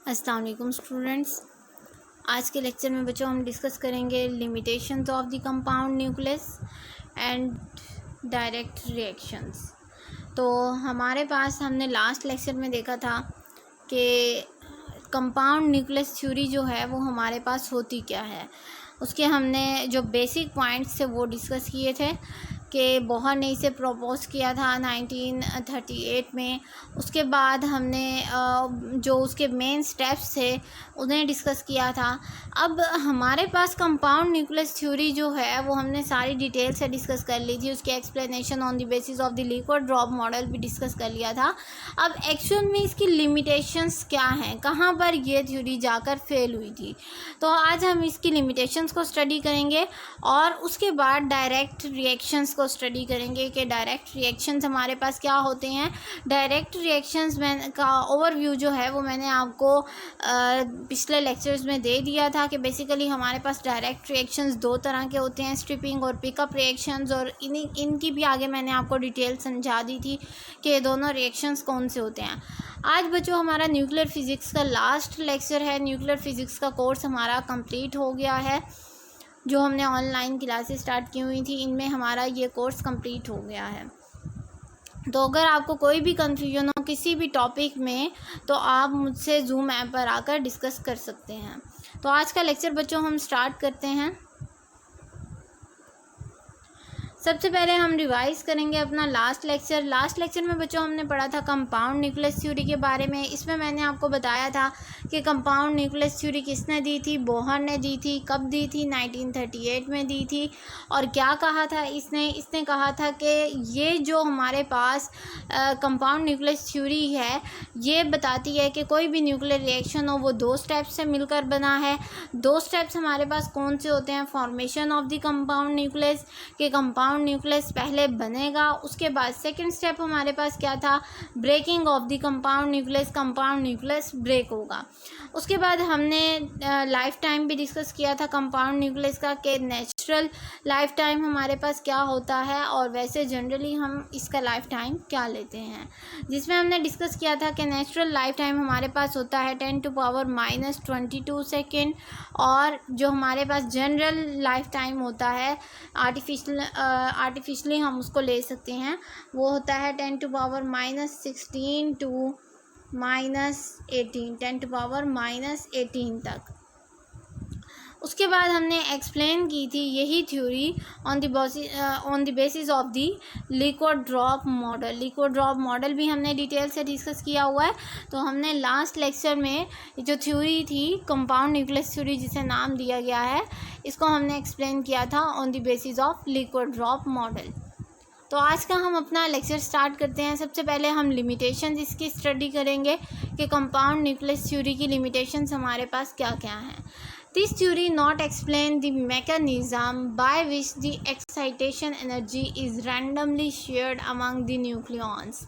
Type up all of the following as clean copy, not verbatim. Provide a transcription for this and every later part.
अस्सलाम वालेकुम स्टूडेंट्स। आज के लेक्चर में बच्चों हम डिस्कस करेंगे limitations of the compound nucleus and direct reactions. तो हमारे पास हमने लास्ट लेक्चर में देखा था कि कंपाउंड न्यूक्लियस थ्योरी जो है वो हमारे पास होती क्या है, उसके हमने जो बेसिक पॉइंट्स थे वो डिस्कस किए थे कि बोहर ने इसे प्रपोज किया था 1938 में। उसके बाद हमने जो उसके मेन स्टेप्स थे उन्हें डिस्कस किया था। अब हमारे पास कंपाउंड न्यूक्लियस थ्योरी जो है वो हमने सारी डिटेल से डिस्कस कर ली थी। उसकी explanation on the basis of the liquid drop model भी डिस्कस कर लिया था। अब एक्चुअल में इसकी लिमिटेशंस क्या हैं, कहाँ पर ये थ्योरी जाकर फेल हुई थी, तो आज हम इसकी लिमिटेशंस को स्टडी करेंगे और उसके बाद डायरेक्ट रिएक्शंस को स्टडी करेंगे कि डायरेक्ट रिएक्शंस हमारे पास क्या होते हैं। डायरेक्ट रिएक्शंस का ओवरव्यू जो है वो मैंने आपको पिछले लेक्चर्स में दे दिया था कि बेसिकली हमारे पास डायरेक्ट रिएक्शंस दो तरह के होते हैं, स्ट्रिपिंग और पिकअप रिएक्शंस, और इनकी भी आगे मैंने आपको डिटेल समझा दी थी कि दोनों रिएक्शंस कौन से होते हैं। आज बच्चों हमारा न्यूक्लियर फिज़िक्स का लास्ट लेक्चर है। न्यूक्लियर फिज़िक्स का कोर्स हमारा कंप्लीट हो गया है। जो हमने ऑनलाइन क्लासेस स्टार्ट की हुई थी इनमें हमारा ये कोर्स कंप्लीट हो गया है। तो अगर आपको कोई भी कन्फ्यूजन हो किसी भी टॉपिक में तो आप मुझसे जूम ऐप पर आकर डिस्कस कर सकते हैं। तो आज का लेक्चर बच्चों हम स्टार्ट करते हैं। सबसे पहले हम रिवाइज़ करेंगे अपना लास्ट लेक्चर में बच्चों हमने पढ़ा था कंपाउंड न्यूक्लियस थ्योरी के बारे में। इसमें मैंने आपको बताया था कि कंपाउंड न्यूक्लियस थ्योरी किसने दी थी, बोहर ने दी थी। कब दी थी? 1938 में दी थी। और क्या कहा था इसने कहा था कि ये जो हमारे पास कंपाउंड न्यूक्लियस थ्योरी है ये बताती है कि कोई भी न्यूक्लियर रिएक्शन हो वो दो स्टेप्स से मिलकर बना है। दो स्टेप्स हमारे पास कौन से होते हैं? Formation of the compound nucleus, के कंपाउंड न्यूक्लियस पहले बनेगा, उसके बाद सेकंड स्टेप हमारे पास क्या था? Breaking of the compound nucleus break होगा। उसके बाद हमने लाइफ टाइम भी डिस्कस किया था कंपाउंड न्यूक्लियस का, कि नेचुरल लाइफ टाइम हमारे पास क्या होता है और वैसे जनरली हम इसका लाइफ टाइम क्या लेते हैं, जिसमें हमने डिस्कस किया था कि नेचुरल लाइफ टाइम हमारे पास होता है 10⁻22 सेकेंड, और जो हमारे पास जनरल लाइफ टाइम होता है आर्टिफिशली हम उसको ले सकते हैं, वो होता है 10⁻16 टू -18 तक। उसके बाद हमने एक्सप्लेन की थी यही theory on the basis of the liquid drop model भी हमने डिटेल से डिस्कस किया हुआ है। तो हमने लास्ट लेक्चर में जो थ्योरी थी कंपाउंड न्यूक्लियस थ्योरी जिसे नाम दिया गया है, इसको हमने एक्सप्लेन किया था on the basis of liquid drop model. तो आज का हम अपना लेक्चर स्टार्ट करते हैं। सबसे पहले हम लिमिटेशंस इसकी स्टडी करेंगे कि कंपाउंड न्यूक्लियस थ्योरी की लिमिटेशंस हमारे पास क्या क्या हैं। This theory not explain the mechanism by which the excitation energy is randomly shared among the nucleons।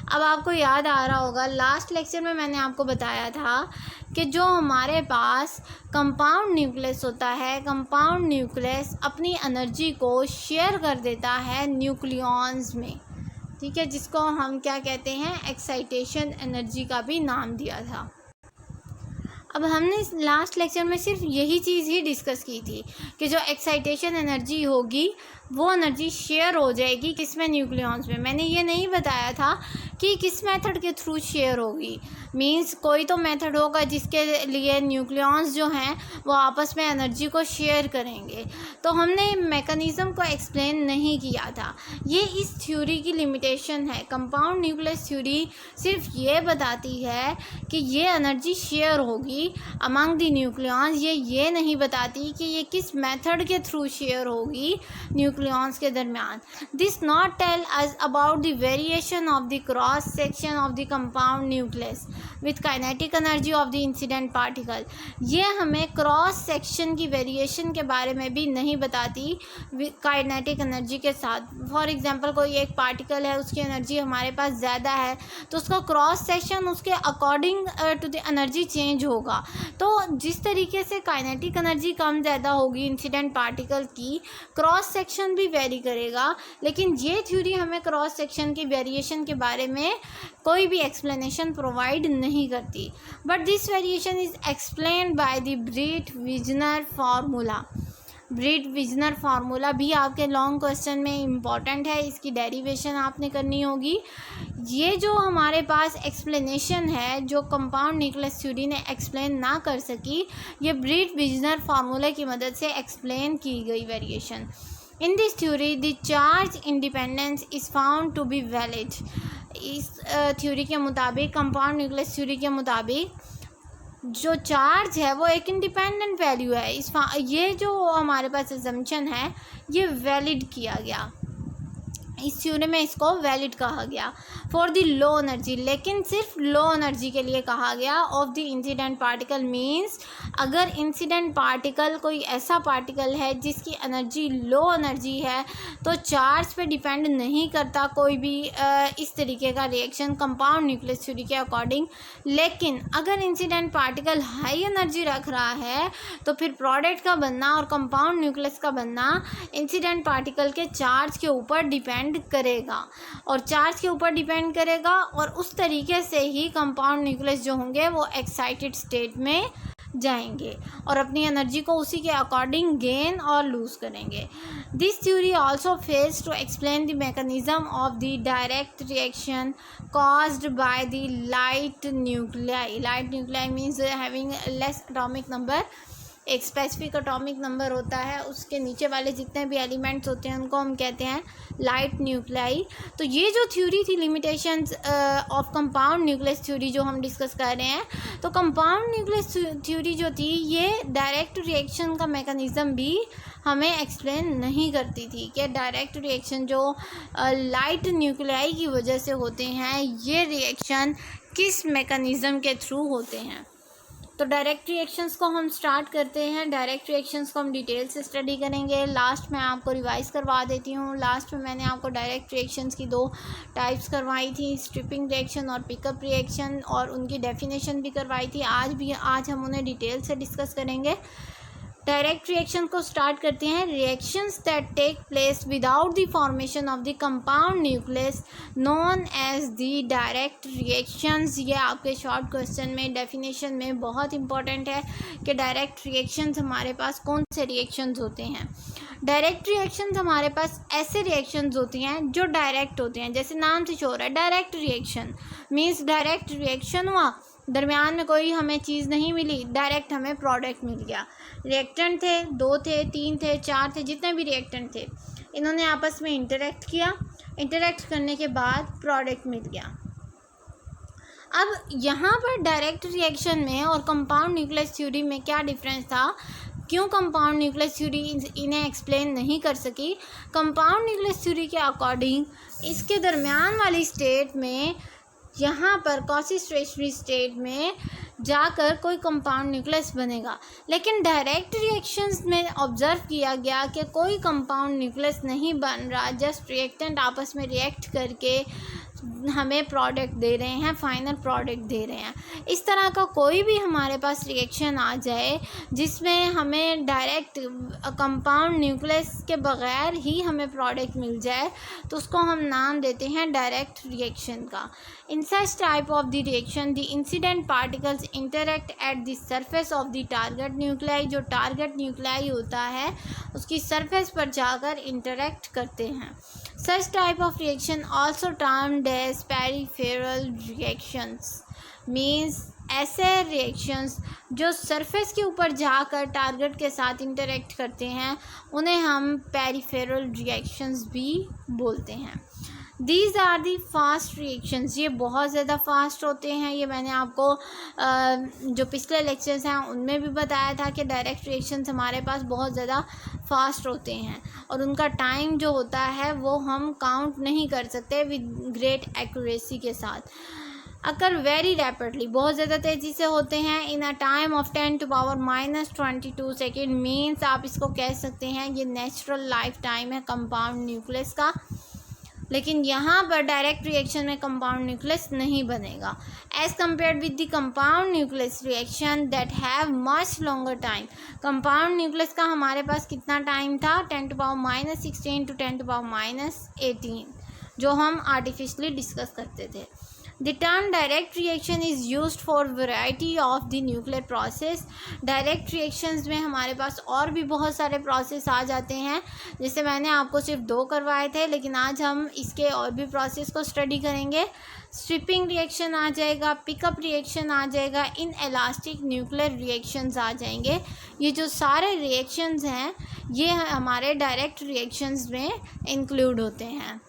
अब आपको याद आ रहा होगा लास्ट लेक्चर में मैंने आपको बताया था कि जो हमारे पास कंपाउंड न्यूक्लियस होता है, कंपाउंड न्यूक्लियस अपनी एनर्जी को शेयर कर देता है न्यूक्लियॉन्स में, ठीक है, जिसको हम क्या कहते हैं? एक्साइटेशन एनर्जी का भी नाम दिया था। अब हमने लास्ट लेक्चर में सिर्फ यही चीज़ ही डिस्कस की थी कि जो एक्साइटेशन एनर्जी होगी वो एनर्जी शेयर हो जाएगी किसमें? न्यूक्लियॉन्स में। मैंने ये नहीं बताया था कि किस मेथड के थ्रू शेयर होगी। मींस कोई तो मेथड होगा जिसके लिए न्यूक्लियॉन्स जो हैं वो आपस में एनर्जी को शेयर करेंगे। तो हमने मैकेनिज़्म को एक्सप्लेन नहीं किया था। ये इस थ्योरी की लिमिटेशन है। कंपाउंड न्यूक्लियस थ्योरी सिर्फ ये बताती है कि ये एनर्जी शेयर होगी अमंग द न्यूक्लियॉन्स। ये नहीं बताती कि ये किस मेथड के थ्रू शेयर होगी न्यूक्लियॉन्स के दरमियान। This not tell us about the variation of the cross section of the compound nucleus with kinetic energy of the incident particle. ये हमें क्रॉस सेक्शन की वेरिएशन के बारे में भी नहीं बताती काइनेटिक एनर्जी के साथ। फॉर एग्जांपल कोई एक पार्टिकल है, उसकी एनर्जी हमारे पास ज़्यादा है तो उसका क्रॉस सेक्शन उसके according to the energy change होगा। तो जिस तरीके से काइनेटिक एनर्जी कम ज़्यादा होगी इंसिडेंट पार्टिकल की, क्रॉस सेक्शन सेक्शन भी वेरी करेगा, लेकिन ये थ्योरी हमें क्रॉस सेक्शन की वेरिएशन के बारे में कोई भी एक्सप्लेनेशन प्रोवाइड नहीं करती. But this variation is explained by the Breit Wigner formula. Breit Wigner formula भी आपके लॉन्ग क्वेश्चन में इम्पॉर्टेंट है, इसकी डेरिवेशन आपने करनी होगी. ये जो हमारे पास एक्सप्लेनेशन है, जो कंपाउंड न्यूक्लियस थ्योरी ने एक्सप्लेन ना कर सकी, ये ब्रीट-विजनर फार्मूला की मदद से एक्सप्लेन की गई variation. In this theory the charge independence is found to be valid. इस थ्योरी के मुताबिक, कंपाउंड न्यूक्लियस थ्योरी के मुताबिक जो चार्ज है वो एक इंडिपेंडेंट वैल्यू है. ये जो हमारे पास अजम्पशन है ये वैलिड किया गया, इस थ्योरी में इसको वैलिड कहा गया फॉर द लो एनर्जी. लेकिन सिर्फ लो एनर्जी के लिए कहा गया of the incident particle. Means अगर इंसिडेंट पार्टिकल कोई ऐसा पार्टिकल है जिसकी एनर्जी लो एनर्जी है तो चार्ज पे डिपेंड नहीं करता कोई भी इस तरीके का रिएक्शन कंपाउंड न्यूक्लियस थ्योरी के अकॉर्डिंग. लेकिन अगर इंसिडेंट पार्टिकल हाई एनर्जी रख रहा है तो फिर प्रोडक्ट का बनना और कंपाउंड न्यूक्लियस का बनना इंसिडेंट पार्टिकल के चार्ज के ऊपर डिपेंड करेगा, और चार्ज के ऊपर डिपेंड करेगा, और उस तरीके से ही कंपाउंड न्यूक्लियस जो होंगे वो एक्साइटेड स्टेट में जाएंगे और अपनी एनर्जी को उसी के अकॉर्डिंग गेन और लूज़ करेंगे. This theory also fails to explain the mechanism of the direct reaction caused by the light nuclei. Light nuclei means having less atomic number. एक स्पेसिफिक एटॉमिक नंबर होता है, उसके नीचे वाले जितने भी एलिमेंट्स होते हैं उनको हम कहते हैं लाइट न्यूक्लाई. तो ये जो थ्योरी थी limitations of compound nucleus theory जो हम डिस्कस कर रहे हैं, तो कंपाउंड न्यूक्लियस थ्योरी जो थी ये डायरेक्ट रिएक्शन का मैकेनिज़्म भी हमें एक्सप्लेन नहीं करती थी कि डायरेक्ट रिएक्शन जो लाइट न्यूक्लाई की वजह से होते हैं ये रिएक्शन किस मैकेनिज़्म के थ्रू होते हैं. तो डायरेक्ट रिएक्शंस को हम स्टार्ट करते हैं. डायरेक्ट रिएक्शंस को हम डिटेल से स्टडी करेंगे. लास्ट में आपको रिवाइज़ करवा देती हूँ. लास्ट में मैंने आपको डायरेक्ट रिएक्शंस की 2 टाइप्स करवाई थी, स्ट्रिपिंग रिएक्शन और पिकअप रिएक्शन, और उनकी डेफिनेशन भी करवाई थी. आज हम उन्हें डिटेल से डिस्कस करेंगे. डायरेक्ट रिएक्शन को स्टार्ट करते हैं. Reactions that take place without the formation of the compound nucleus known as the direct reactions. ये आपके शॉर्ट क्वेश्चन में डेफिनेशन में बहुत इंपॉर्टेंट है कि डायरेक्ट रिएक्शंस हमारे पास कौन से रिएक्शंस होते हैं. डायरेक्ट रिएक्शंस हमारे पास ऐसे रिएक्शंस होती हैं जो डायरेक्ट होते हैं. जैसे नाम से शो हो रहा है direct reaction means direct reaction हुआ, दरमियान में कोई हमें चीज़ नहीं मिली, डायरेक्ट हमें प्रोडक्ट मिल गया. रिएक्टेंट थे, 2 थे, 3 थे, 4 थे, जितने भी रिएक्टेंट थे इन्होंने आपस में इंटरेक्ट किया. इंटरेक्ट करने के बाद प्रोडक्ट मिल गया. अब यहाँ पर डायरेक्ट रिएक्शन में और कंपाउंड न्यूक्लियस थ्योरी में क्या डिफरेंस था, क्यों कंपाउंड न्यूक्लियस थ्योरी इन्हें एक्सप्लेन नहीं कर सकी. कंपाउंड न्यूक्लियस थ्योरी के अकॉर्डिंग इसके दरमियान वाली स्टेट में, यहाँ पर क्वासी स्टेशनरी स्टेट में जाकर कोई कंपाउंड न्यूक्लियस बनेगा. लेकिन डायरेक्ट रिएक्शंस में ऑब्जर्व किया गया कि कोई कंपाउंड न्यूक्लियस नहीं बन रहा, जस्ट रिएक्टेंट आपस में रिएक्ट करके हमें प्रोडक्ट दे रहे हैं, फाइनल प्रोडक्ट दे रहे हैं. इस तरह का कोई भी हमारे पास रिएक्शन आ जाए जिसमें हमें डायरेक्ट कंपाउंड न्यूक्लियस के बग़ैर ही हमें प्रोडक्ट मिल जाए तो उसको हम नाम देते हैं डायरेक्ट रिएक्शन का. In such type of the reaction the incident particles interact at the surface of the target nuclei. जो टारगेट न्यूक्लाई होता है उसकी सरफेस पर जाकर इंटरेक्ट करते हैं. Such type of reaction also termed as peripheral reactions means ऐसे reactions जो सरफेस के ऊपर जाकर टारगेट के साथ इंटरेक्ट करते हैं उन्हें हम पेरिफेरल रिएक्शंस भी बोलते हैं. These are the fast reactions. ये बहुत ज़्यादा फास्ट होते हैं. ये मैंने आपको जो पिछले लेक्चर्स हैं उनमें भी बताया था कि डायरेक्ट रिएक्शंस हमारे पास बहुत ज़्यादा फास्ट होते हैं और उनका टाइम जो होता है वो हम काउंट नहीं कर सकते विद ग्रेट एक्यूरेसी के साथ. अकर वेरी रैपिडली, बहुत ज़्यादा तेज़ी से होते हैं. In a time of 10⁻⁻22 second means आप इसको कह सकते हैं ये नेचुरल लाइफ टाइम है कंपाउंड न्यूक्लियस का. लेकिन यहाँ पर डायरेक्ट रिएक्शन में कंपाउंड न्यूक्लियस नहीं बनेगा as compared with the compound nucleus reaction that have much longer time. Compound nucleus का हमारे पास कितना टाइम था, 10⁻16 to 10⁻18, जो हम आर्टिफिशियली डिस्कस करते थे। The term direct reaction is used for variety of the nuclear process। Direct reactions में हमारे पास और भी बहुत सारे प्रोसेस आ जाते हैं, जैसे मैंने आपको सिर्फ 2 करवाए थे, लेकिन आज हम इसके और भी प्रोसेस को स्टडी करेंगे। स्ट्रिपिंग रिएक्शन आ जाएगा, पिकअप रिएक्शन आ जाएगा, इन एलास्टिक न्यूक्लियर रिएक्शंस आ जाएंगे। ये जो सारे रिएक्शंस हैं ये हमारे डायरेक्ट रिएक्शंस में इंक्लूड होते हैं।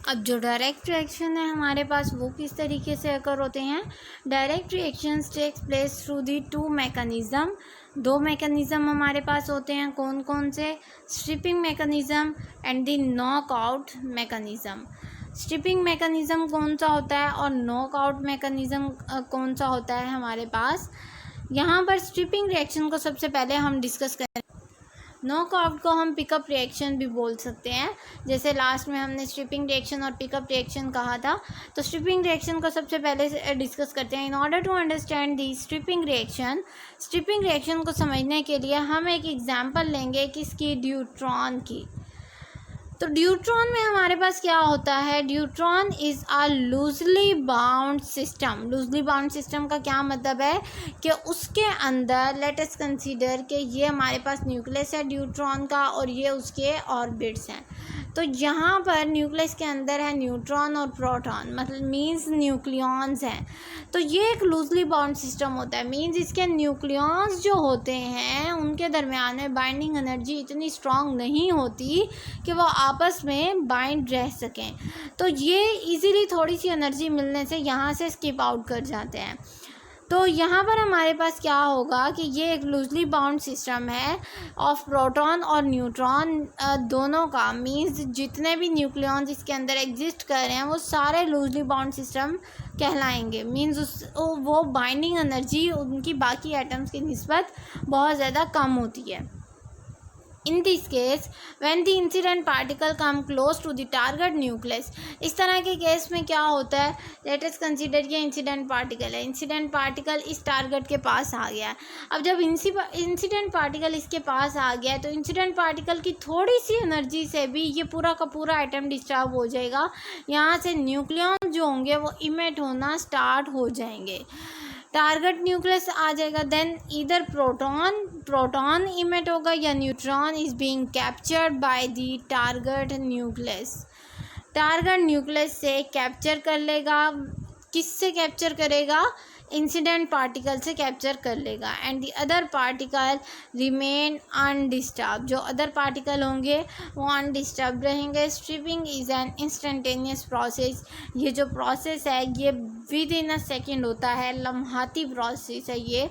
अब जो डायरेक्ट रिएक्शन है हमारे पास वो किस तरीके से अकर होते हैं। Direct reactions takes place through the 2 mechanism. 2 mechanism हमारे पास होते हैं, कौन कौन से, stripping mechanism and the knockout mechanism. Stripping mechanism कौन सा होता है और नॉकआउट मैकेनिज़्म कौन सा होता है हमारे पास। यहाँ पर स्ट्रिपिंग रिएक्शन को सबसे पहले हम डिस्कस करें। नॉकआउट को हम पिकअप रिएक्शन भी बोल सकते हैं, जैसे लास्ट में हमने स्ट्रिपिंग रिएक्शन और पिकअप रिएक्शन कहा था। तो स्ट्रिपिंग रिएक्शन को सबसे पहले डिस्कस करते हैं। In order to understand the stripping reaction को समझने के लिए हम एक एग्जांपल लेंगे किसकी, ड्यूट्रॉन की। तो ड्यूट्रॉन में हमारे पास क्या होता है, deuteron is a loosely bound system. Loosely bound system का क्या मतलब है कि उसके अंदर लेट अस कंसीडर कि ये हमारे पास न्यूक्लियस है ड्यूट्रॉन का और ये उसके ऑर्बिट्स हैं। तो यहाँ पर न्यूक्लियस के अंदर है न्यूट्रॉन और प्रोटॉन, मतलब मीन्स न्यूक्लियॉन्स हैं। तो ये एक लूजली बाउंड सिस्टम होता है, मीन्स इसके न्यूक्लियॉन्स जो होते हैं उनके दरमियान में बाइंडिंग एनर्जी इतनी स्ट्रॉन्ग नहीं होती कि वो आपस में बाइंड रह सकें। तो ये इजीली थोड़ी सी एनर्जी मिलने से यहाँ से स्किप आउट कर जाते हैं। तो यहाँ पर हमारे पास क्या होगा कि ये एक लूजली बाउंड सिस्टम है ऑफ प्रोटॉन और न्यूट्रॉन दोनों का, मीन्स जितने भी न्यूक्लियॉन्स इसके अंदर एग्जिस्ट कर रहे हैं वो सारे लूजली बाउंड सिस्टम कहलाएंगे। मीन्स वो बाइंडिंग एनर्जी उनकी बाकी एटम्स की निस्बत बहुत ज़्यादा कम होती है। In this case, when the incident particle come close to the target nucleus, इस तरह के केस में क्या होता है, let us consider ये इंसिडेंट पार्टिकल है, इंसिडेंट पार्टिकल इस टारगेट के पास आ गया है। अब जब इंसिडेंट पार्टिकल इसके पास आ गया है तो इंसिडेंट पार्टिकल की थोड़ी सी एनर्जी से भी ये पूरा का पूरा आइटम डिस्टर्ब हो जाएगा। यहाँ से न्यूक्लियॉन जो होंगे वो इमिट होना स्टार्ट हो जाएंगे, टारगेट न्यूक्लियस आ जाएगा। देन इधर प्रोटॉन इमिट होगा या neutron is being captured by the target nucleus. Target nucleus से कैप्चर कर लेगा, किससे कैप्चर करेगा, इंसिडेंट पार्टिकल से कैप्चर कर लेगा। And the other particle remain undisturb, जो अदर पार्टिकल होंगे वो अनडिस्टर्ब रहेंगे। Stripping is an instantaneous process, ये जो प्रोसेस है ये विद इन अ सेकेंड होता है, लम्हाती प्रोसेस है ये।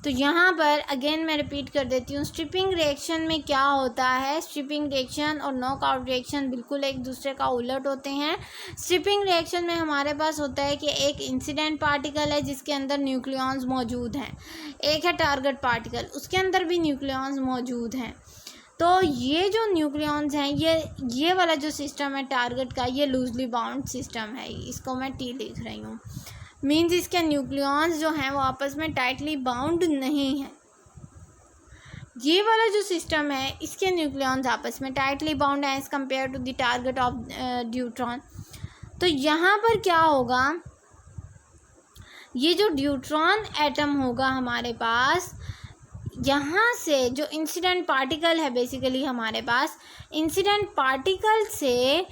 तो यहाँ पर अगेन मैं रिपीट कर देती हूँ, स्ट्रिपिंग रिएक्शन में क्या होता है, स्ट्रिपिंग रिएक्शन और नॉकआउट रिएक्शन बिल्कुल एक दूसरे का उलट होते हैं। स्ट्रिपिंग रिएक्शन में हमारे पास होता है कि एक इंसिडेंट पार्टिकल है जिसके अंदर न्यूक्लियॉन्स मौजूद हैं, एक है टारगेट पार्टिकल उसके अंदर भी न्यूक्लियॉन्स मौजूद हैं। तो ये जो न्यूक्लियॉन्स हैं ये वाला जो सिस्टम है टारगेट का, ये लूजली बाउंड सिस्टम है, इसको मैं टी लिख रही हूँ। मीन्स इसके न्यूक्लियॉन्स जो हैं वो आपस में टाइटली बाउंड नहीं हैं। ये वाला जो सिस्टम है इसके न्यूक्लियॉन्स आपस में टाइटली बाउंड है as compare to the target of deuteron. तो यहाँ पर क्या होगा, ये जो ड्यूट्रॉन एटम होगा हमारे पास, यहाँ से जो इंसिडेंट पार्टिकल है बेसिकली हमारे पास, इंसिडेंट पार्टिकल से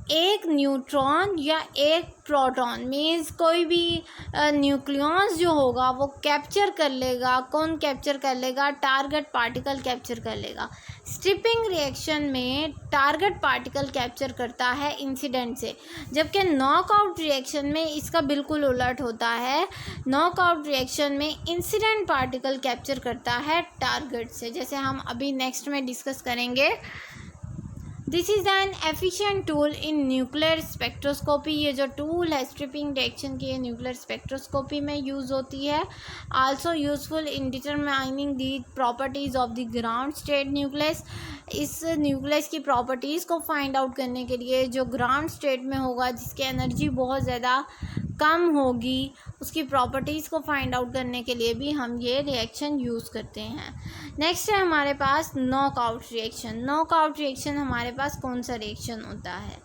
एक न्यूट्रॉन या एक प्रोटॉन मीन्स कोई भी न्यूक्लियॉन्स जो होगा वो कैप्चर कर लेगा। कौन कैप्चर कर लेगा, टारगेट पार्टिकल कैप्चर कर लेगा। स्ट्रिपिंग रिएक्शन में टारगेट पार्टिकल कैप्चर करता है इंसिडेंट से, जबकि नॉकआउट रिएक्शन में इसका बिल्कुल उलट होता है। नॉकआउट रिएक्शन में इंसिडेंट पार्टिकल कैप्चर करता है टारगेट से, जैसे हम अभी नेक्स्ट में डिस्कस करेंगे। This is an efficient tool in nuclear spectroscopy. ये जो टूल है स्ट्रिपिंग रिएक्शन की, ये न्यूक्लियर स्पेक्ट्रोस्कोपी में यूज़ होती है। Also useful in determining the properties of the ground state nucleus. इस न्यूक्लियस की प्रॉपर्टीज़ को फाइंड आउट करने के लिए, जो ग्राउंड स्टेट में होगा, जिसकी एनर्जी बहुत ज़्यादा कम होगी, उसकी प्रॉपर्टीज़ को फाइंड आउट करने के लिए भी हम ये रिएक्शन यूज़ करते हैं। नेक्स्ट है हमारे पास नॉकआउट रिएक्शन। नॉकआउट रिएक्शन हमारे पास कौन सा रिएक्शन होता है?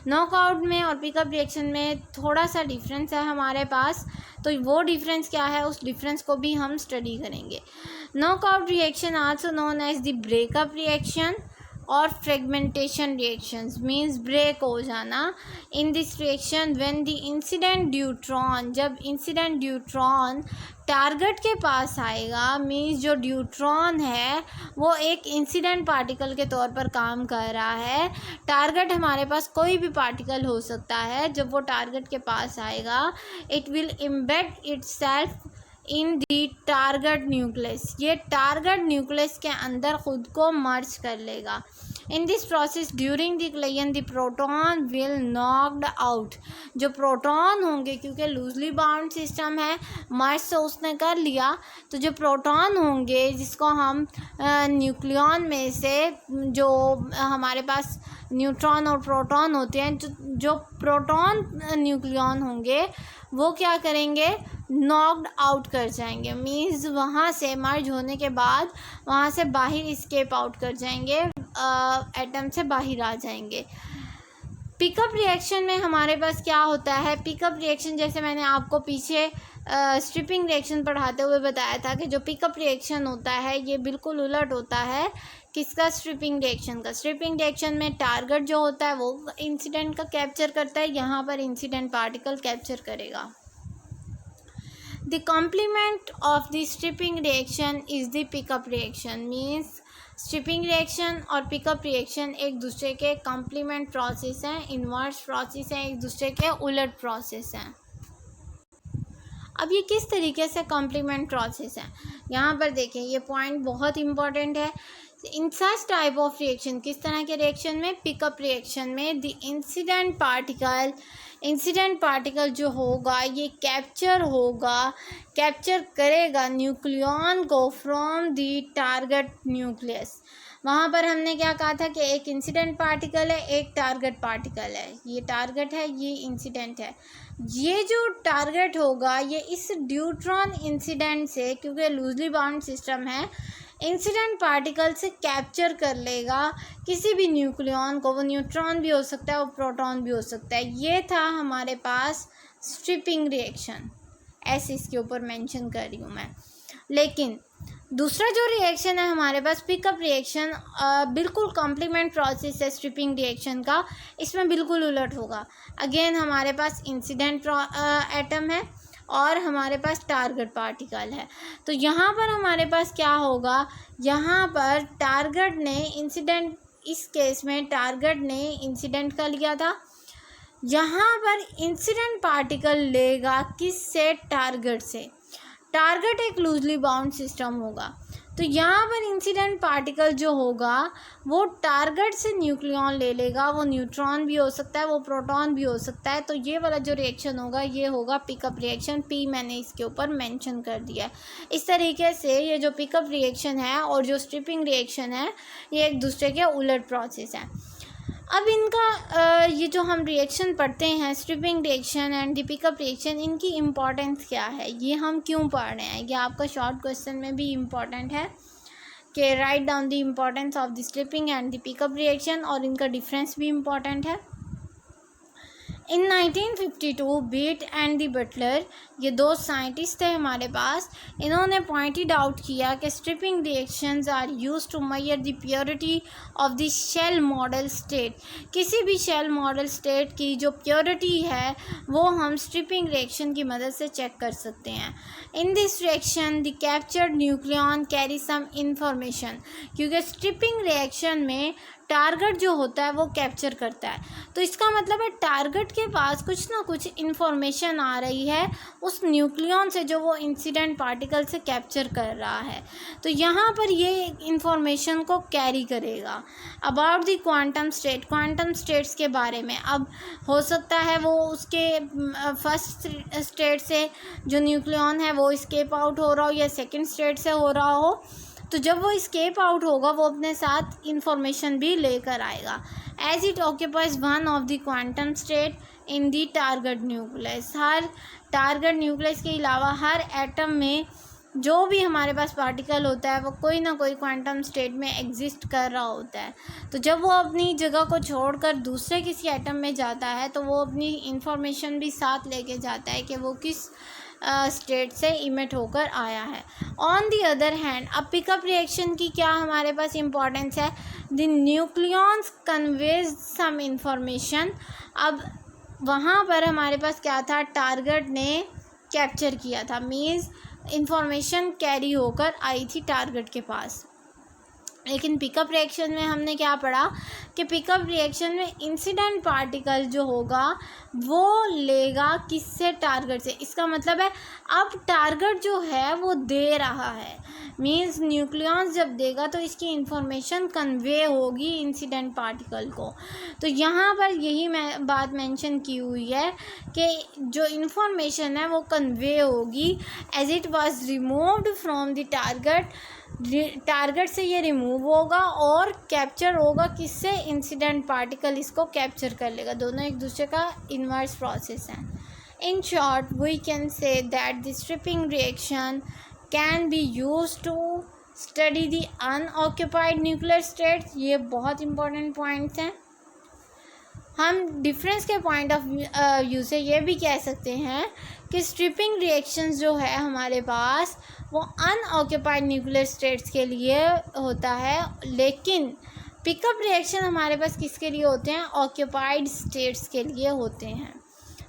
नॉकआउट में और पिकअप रिएक्शन में थोड़ा सा डिफरेंस है हमारे पास, तो वो डिफरेंस क्या है, उस डिफरेंस को भी हम स्टडी करेंगे। Knockout reaction also known as the breakup reaction और फ्रेगमेंटेशन रिएक्शंस, मीन्स ब्रेक हो जाना। In this reaction when the incident deuteron, जब इंसिडेंट ड्यूट्रॉन टारगेट के पास आएगा, मीन्स जो ड्यूट्रॉन है वो एक इंसिडेंट पार्टिकल के तौर पर काम कर रहा है। टारगेट हमारे पास कोई भी पार्टिकल हो सकता है। जब वो टारगेट के पास आएगा, it will embed itself in the target nucleus, ये टारगेट न्यूक्लियस के अंदर खुद को मर्ज कर लेगा। In this process during the collision the proton will knocked out, जो प्रोटॉन होंगे, क्योंकि लूजली बाउंड सिस्टम है, मर्ज तो उसने कर लिया, तो जो प्रोटॉन होंगे, जिसको हम न्यूक्लियन में से, जो हमारे पास न्यूट्रॉन और प्रोटॉन होते हैं, जो प्रोटॉन न्यूक्लियन होंगे, वो क्या करेंगे, नॉक्ड आउट कर जाएंगे। मीन्स वहाँ से मर्ज होने के बाद वहाँ से बाहर स्केप आउट कर जाएंगे, एटम से बाहर आ जाएंगे। पिकअप रिएक्शन में हमारे पास क्या होता है? पिकअप रिएक्शन, जैसे मैंने आपको पीछे स्ट्रिपिंग रिएक्शन पढ़ाते हुए बताया था कि जो पिकअप रिएक्शन होता है ये बिल्कुल उलट होता है किसका, स्ट्रिपिंग रिएक्शन का। स्ट्रिपिंग रिएक्शन में टारगेट जो होता है वो इंसिडेंट का कैप्चर करता है, यहाँ पर इंसिडेंट पार्टिकल कैप्चर करेगा। The complement of the stripping reaction is the pickup reaction, means stripping reaction और पिकअप रिएक्शन एक दूसरे के कॉम्प्लीमेंट प्रोसेस हैं, इन्वर्स प्रोसेस हैं, एक दूसरे के उलट प्रोसेस हैं। अब ये किस तरीके से कॉम्प्लीमेंट प्रोसेस हैं, यहाँ पर देखें, ये पॉइंट बहुत इंपॉर्टेंट है। इन सच टाइप ऑफ रिएक्शन, किस तरह के रिएक्शन में? पिकअप रिएक्शन में द इंसिडेंट पार्टिकल जो होगा ये कैप्चर करेगा न्यूक्लियन को फ्रॉम द टारगेट न्यूक्लियस। वहाँ पर हमने क्या कहा था कि एक इंसिडेंट पार्टिकल है, एक टारगेट पार्टिकल है। ये टारगेट है, ये इंसिडेंट है। ये जो टारगेट होगा ये इस ड्यूट्रॉन इंसिडेंट से, क्योंकि लूजली बाउंड सिस्टम है, इंसिडेंट पार्टिकल से कैप्चर कर लेगा किसी भी न्यूक्लियन को। वो न्यूट्रॉन भी हो सकता है, वो प्रोटॉन भी हो सकता है। ये था हमारे पास स्ट्रिपिंग रिएक्शन, ऐसे इसके ऊपर मेंशन कर रही हूँ मैं। लेकिन दूसरा जो रिएक्शन है हमारे पास पिकअप रिएक्शन, बिल्कुल कॉम्प्लीमेंट प्रोसेस है स्ट्रिपिंग रिएक्शन का, इसमें बिल्कुल उलट होगा। अगेन हमारे पास इंसिडेंट एटम है और हमारे पास टारगेट पार्टिकल है। तो यहाँ पर हमारे पास क्या होगा, यहाँ पर टारगेट ने इंसिडेंट, इस केस में टारगेट ने इंसिडेंट का लिया था, यहाँ पर इंसिडेंट पार्टिकल लेगा किससे, टारगेट से। टारगेट एक लूजली बाउंड सिस्टम होगा, तो यहाँ पर इंसिडेंट पार्टिकल जो होगा वो टारगेट से न्यूक्लियन ले लेगा। वो न्यूट्रॉन भी हो सकता है, वो प्रोटॉन भी हो सकता है। तो ये वाला जो रिएक्शन होगा ये होगा पिकअप रिएक्शन, पी मैंने इसके ऊपर मेंशन कर दिया है। इस तरीके से ये जो पिकअप रिएक्शन है और जो स्ट्रिपिंग रिएक्शन है ये एक दूसरे के उलट प्रोसेस है। अब इनका ये जो हम रिएक्शन पढ़ते हैं, stripping reaction and the pickup reaction, इनकी इम्पॉर्टेंस क्या है, ये हम क्यों पढ़ रहे हैं, ये आपका शॉर्ट क्वेश्चन में भी इम्पॉर्टेंट है कि write down the importance of the stripping and the pickup reaction, और इनका डिफरेंस भी इम्पॉर्टेंट है। इन 1952 बीट एंड दी बटलर, ये दो साइंटिस्ट थे हमारे पास, इन्होंने पॉइंटेड आउट किया कि stripping reactions are used to measure the purity of the shell model state. किसी भी शेल मॉडल स्टेट की जो प्योरिटी है वो हम स्ट्रिपिंग रिएक्शन की मदद से चेक कर सकते हैं। In this reaction the captured nucleon carry some information, क्योंकि स्ट्रिपिंग रिएक्शन में टारगेट जो होता है वो कैप्चर करता है। तो इसका मतलब है टारगेट के पास कुछ ना कुछ इन्फॉर्मेशन आ रही है उस न्यूक्लियन से जो वो इंसिडेंट पार्टिकल से कैप्चर कर रहा है। तो यहाँ पर ये इन्फॉर्मेशन को कैरी करेगा about the quantum state, quantum states के बारे में। अब हो सकता है वो उसके फर्स्ट स्टेट से जो न्यूक्लियन है वो स्केप आउट हो रहा हो या सेकेंड स्टेट से हो रहा हो। तो जब वो स्केप आउट होगा वो अपने साथ इंफॉर्मेशन भी लेकर आएगा। As it occupies one of the quantum state in the target nucleus, हर टारगेट न्यूक्लियस के अलावा हर एटम में जो भी हमारे पास पार्टिकल होता है वो कोई ना कोई क्वांटम स्टेट में एग्जिस्ट कर रहा होता है। तो जब वो अपनी जगह को छोड़कर दूसरे किसी एटम में जाता है तो वो अपनी इंफॉर्मेशन भी साथ लेके जाता है कि वो किस स्टेट से इमिट होकर आया है। ऑन दी अदर हैंड, अब पिकअप रिएक्शन की क्या हमारे पास इम्पोर्टेंस है? The nucleons conveys some information. अब वहाँ पर हमारे पास क्या था, टारगेट ने कैप्चर किया था, मीन्स इंफॉर्मेशन कैरी होकर आई थी टारगेट के पास। लेकिन पिकअप रिएक्शन में हमने क्या पढ़ा कि पिकअप रिएक्शन में इंसिडेंट पार्टिकल जो होगा वो लेगा किससे, टारगेट से। इसका मतलब है अब टारगेट जो है वो दे रहा है, मीन्स न्यूक्लियॉन्स जब देगा तो इसकी इंफॉर्मेशन कन्वे होगी इंसिडेंट पार्टिकल को। तो यहाँ पर यही बात मेंशन की हुई है कि जो इंफॉर्मेशन है वो कन्वे होगी as it was removed from the target, target से ये रिमूव होगा और कैप्चर होगा किससे, इंसिडेंट पार्टिकल इसको कैप्चर कर लेगा। दोनों एक दूसरे का इन्वर्स प्रोसेस है। In short we can say that the stripping reaction can be use to study the unoccupied nuclear states. ये बहुत इंपॉर्टेंट पॉइंट्स हैं। हम डिफरेंस के पॉइंट ऑफ व्यू से ये भी कह सकते हैं कि स्ट्रिपिंग रिएक्शंस जो है हमारे पास वो अनऑक्यूपाइड न्यूक्लियर स्टेट्स के लिए होता है, लेकिन पिकअप रिएक्शन हमारे पास किसके लिए होते हैं, ऑक्यूपाइड स्टेट्स के लिए होते हैं।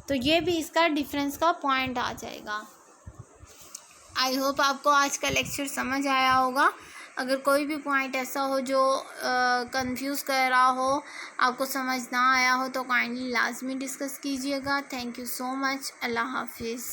तो ये भी इसका डिफरेंस का पॉइंट आ जाएगा। आई होप आपको आज का लेक्चर समझ आया होगा। अगर कोई भी पॉइंट ऐसा हो जो कंफ्यूज कर रहा हो, आपको समझ ना आया हो, तो काइंडली लाजमी डिस्कस कीजिएगा। Thank you so much. अल्लाह हाफिज़।